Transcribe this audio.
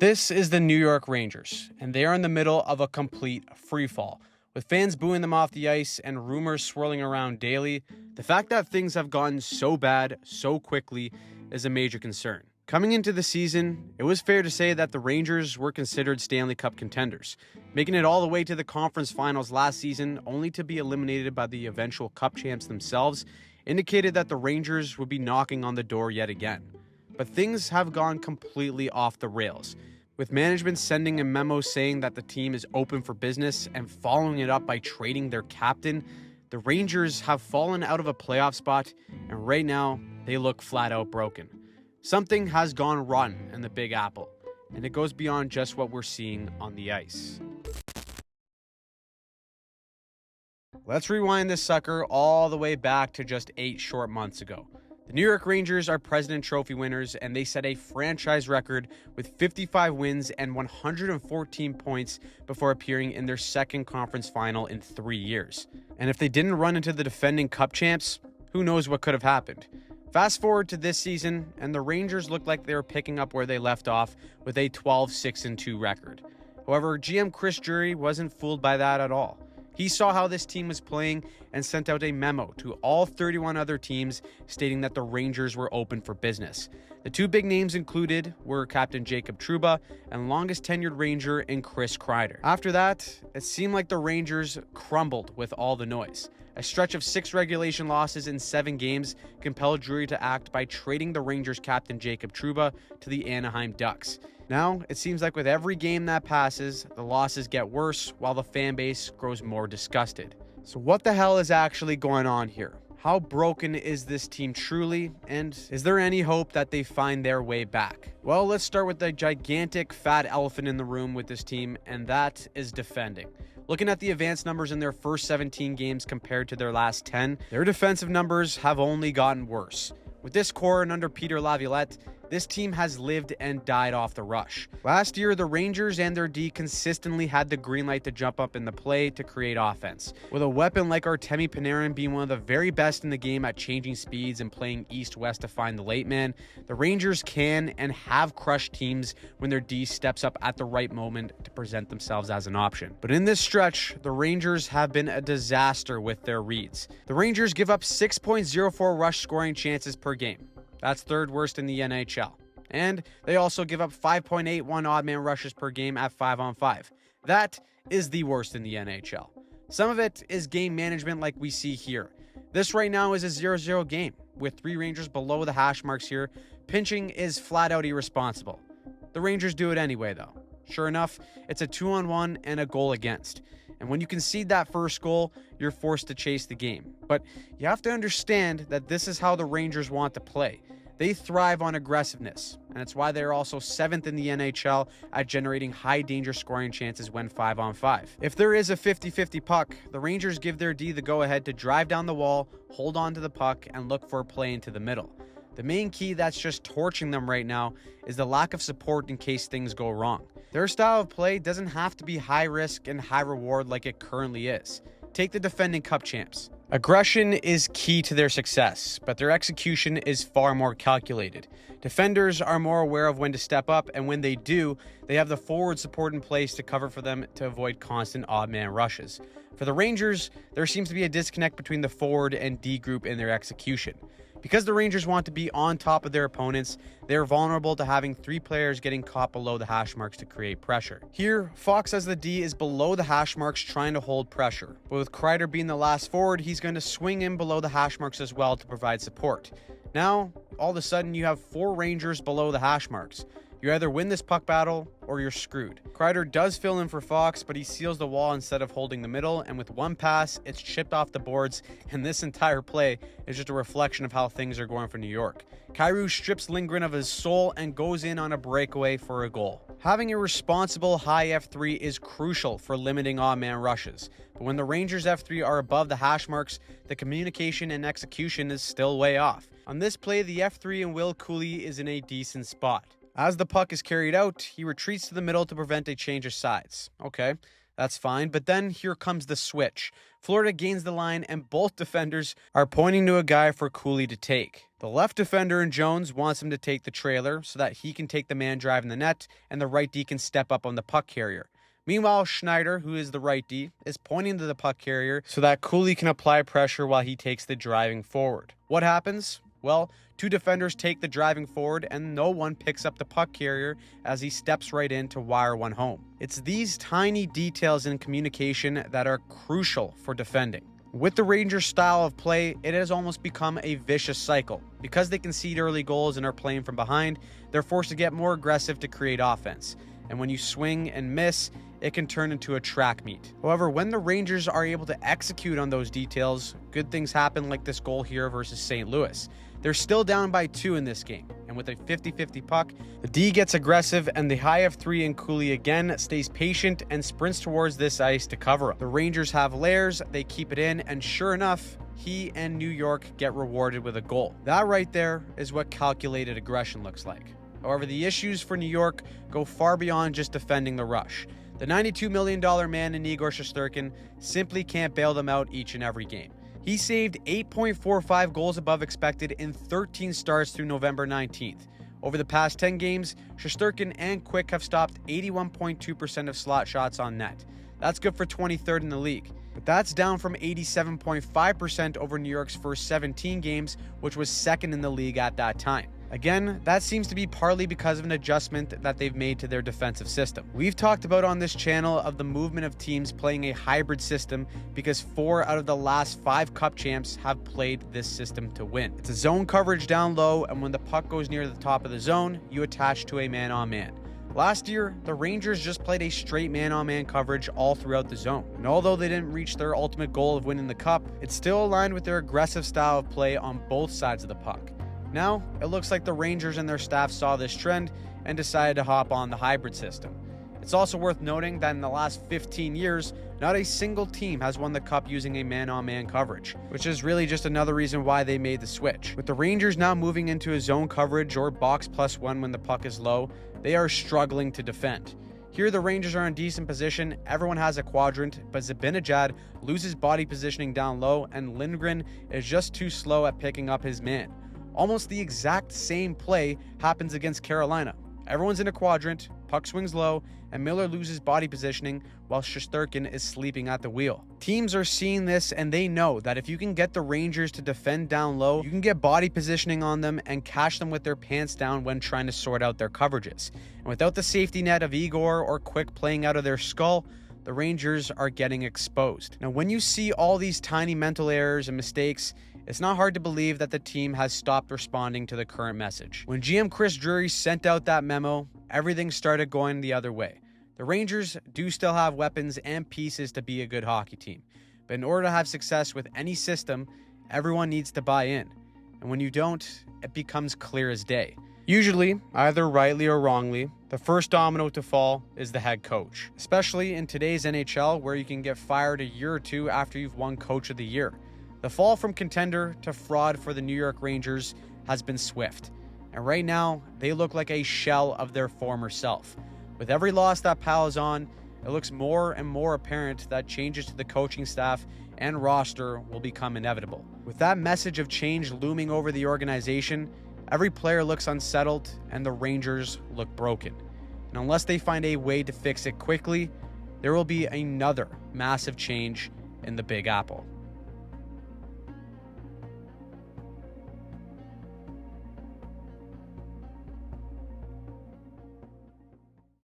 This is the New York Rangers, and they are in the middle of a complete freefall. With fans booing them off the ice and rumors swirling around daily, the fact that things have gotten so bad so quickly is a major concern. Coming into the season, it was fair to say that the Rangers were considered Stanley Cup contenders, making it all the way to the conference finals last season only to be eliminated by the eventual Cup champs themselves, indicated that the Rangers would be knocking on the door yet again. But things have gone completely off the rails, with management sending a memo saying that the team is open for business and following it up by trading their captain. The Rangers have fallen out of a playoff spot, and right now they look flat out broken. Something has gone rotten in the Big Apple, and it goes beyond just what we're seeing on the ice. Let's rewind this sucker all the way back to just 8 short months ago. The New York Rangers are President Trophy winners, and they set a franchise record with 55 wins and 114 points before appearing in their second conference final in 3 years. And if they didn't run into the defending Cup champs, who knows what could have happened. Fast forward to this season, and the Rangers looked like they were picking up where they left off with a 12-6-2 record. However, GM Chris Drury wasn't fooled by that at all. He saw how this team was playing and sent out a memo to all 31 other teams stating that the Rangers were open for business. The two big names included were Captain Jacob Trouba and longest tenured Ranger in Chris Kreider. After that, it seemed like the Rangers crumbled with all the noise. A stretch of 6 regulation losses in 7 games compelled Drury to act by trading the Rangers captain Jacob Trouba to the Anaheim Ducks. Now, it seems like with every game that passes, the losses get worse while the fan base grows more disgusted. So what the hell is actually going on here? How broken is this team truly, and is there any hope that they find their way back? Well, let's start with the gigantic fat elephant in the room with this team, and that is defending. Looking at the advanced numbers in their first 17 games compared to their last 10, their defensive numbers have only gotten worse. With this core and under Peter Laviolette, this team has lived and died off the rush. Last year, the Rangers and their D consistently had the green light to jump up in the play to create offense. With a weapon like Artemi Panarin being one of the very best in the game at changing speeds and playing east-west to find the late man, the Rangers can and have crushed teams when their D steps up at the right moment to present themselves as an option. But in this stretch, the Rangers have been a disaster with their reads. The Rangers give up 6.04 rush scoring chances per game. That's third worst in the NHL. And they also give up 5.81 odd man rushes per game at 5-on-5. That is the worst in the NHL. Some of it is game management like we see here. This right now is a 0-0 game, with 3 Rangers below the hash marks here. Pinching is flat out irresponsible. The Rangers do it anyway though. Sure enough, it's a 2-on-1 and a goal against. And when you concede that first goal, you're forced to chase the game. But you have to understand that this is how the Rangers want to play. They thrive on aggressiveness, and it's why they're also 7th in the NHL at generating high danger scoring chances when 5-on-5. If there is a 50-50 puck, the Rangers give their D the go-ahead to drive down the wall, hold on to the puck, and look for a play into the middle. The main key that's just torching them right now is the lack of support in case things go wrong. Their style of play doesn't have to be high risk and high reward like it currently is. Take the defending Cup champs. Aggression is key to their success, but their execution is far more calculated. Defenders are more aware of when to step up, and when they do, they have the forward support in place to cover for them to avoid constant odd man rushes. For the Rangers, there seems to be a disconnect between the forward and D group in their execution. Because the Rangers want to be on top of their opponents, they're vulnerable to having 3 players getting caught below the hash marks to create pressure. Here, Fox as the D is below the hash marks trying to hold pressure. But with Kreider being the last forward, he's going to swing in below the hash marks as well to provide support. Now, all of a sudden, you have 4 Rangers below the hash marks. You either win this puck battle or you're screwed. Kreider does fill in for Fox, but he seals the wall instead of holding the middle, and with one pass, it's chipped off the boards, and this entire play is just a reflection of how things are going for New York. Kyrou strips Lindgren of his soul and goes in on a breakaway for a goal. Having a responsible high F3 is crucial for limiting odd-man rushes, but when the Rangers F3 are above the hash marks, the communication and execution is still way off. On this play, the F3 and Will Cooley is in a decent spot. As the puck is carried out, he retreats to the middle to prevent a change of sides. Okay, that's fine, but then here comes the switch. Florida gains the line, and both defenders are pointing to a guy for Cooley to take. The left defender in Jones wants him to take the trailer so that he can take the man driving the net and the right D can step up on the puck carrier. Meanwhile, Schneider, who is the right D, is pointing to the puck carrier so that Cooley can apply pressure while he takes the driving forward. What happens? Well, two defenders take the driving forward and no one picks up the puck carrier as he steps right in to wire one home. It's these tiny details in communication that are crucial for defending. With the Rangers' style of play, it has almost become a vicious cycle. Because they concede early goals and are playing from behind, they're forced to get more aggressive to create offense. And when you swing and miss, it can turn into a track meet. However, when the Rangers are able to execute on those details, good things happen like this goal here versus St. Louis. They're still down by 2 in this game, and with a 50-50 puck, the D gets aggressive and the high of 3 in Cooley again stays patient and sprints towards this ice to cover up. The Rangers have layers, they keep it in, and sure enough, he and New York get rewarded with a goal. That right there is what calculated aggression looks like. However, the issues for New York go far beyond just defending the rush. The $92 million man in Igor Shesterkin simply can't bail them out each and every game. He saved 8.45 goals above expected in 13 starts through November 19th. Over the past 10 games, Shesterkin and Quick have stopped 81.2% of slot shots on net. That's good for 23rd in the league. But that's down from 87.5% over New York's first 17 games, which was second in the league at that time. Again, that seems to be partly because of an adjustment that they've made to their defensive system. We've talked about on this channel of the movement of teams playing a hybrid system because 4 out of the last 5 cup champs have played this system to win. It's a zone coverage down low, and when the puck goes near the top of the zone, you attach to a man-on-man. Last year, the Rangers just played a straight man-on-man coverage all throughout the zone. And although they didn't reach their ultimate goal of winning the cup, it's still aligned with their aggressive style of play on both sides of the puck. Now, it looks like the Rangers and their staff saw this trend and decided to hop on the hybrid system. It's also worth noting that in the last 15 years, not a single team has won the cup using a man-on-man coverage, which is really just another reason why they made the switch. With the Rangers now moving into a zone coverage or box +1 when the puck is low, they are struggling to defend. Here the Rangers are in decent position, everyone has a quadrant, but Zibanejad loses body positioning down low and Lindgren is just too slow at picking up his man. Almost the exact same play happens against Carolina. Everyone's in a quadrant, puck swings low, and Miller loses body positioning while Shesterkin is sleeping at the wheel. Teams are seeing this and they know that if you can get the Rangers to defend down low, you can get body positioning on them and catch them with their pants down when trying to sort out their coverages. And without the safety net of Igor or Quick playing out of their skull, the Rangers are getting exposed. Now, when you see all these tiny mental errors and mistakes, it's not hard to believe that the team has stopped responding to the current message. When GM Chris Drury sent out that memo, everything started going the other way. The Rangers do still have weapons and pieces to be a good hockey team, but in order to have success with any system, everyone needs to buy in. And when you don't, it becomes clear as day. Usually, either rightly or wrongly, the first domino to fall is the head coach, especially in today's NHL where you can get fired a year or two after you've won Coach of the Year. The fall from contender to fraud for the New York Rangers has been swift, and right now they look like a shell of their former self. With every loss that piles on, it looks more and more apparent that changes to the coaching staff and roster will become inevitable. With that message of change looming over the organization, every player looks unsettled and the Rangers look broken. And unless they find a way to fix it quickly, there will be another massive change in the Big Apple.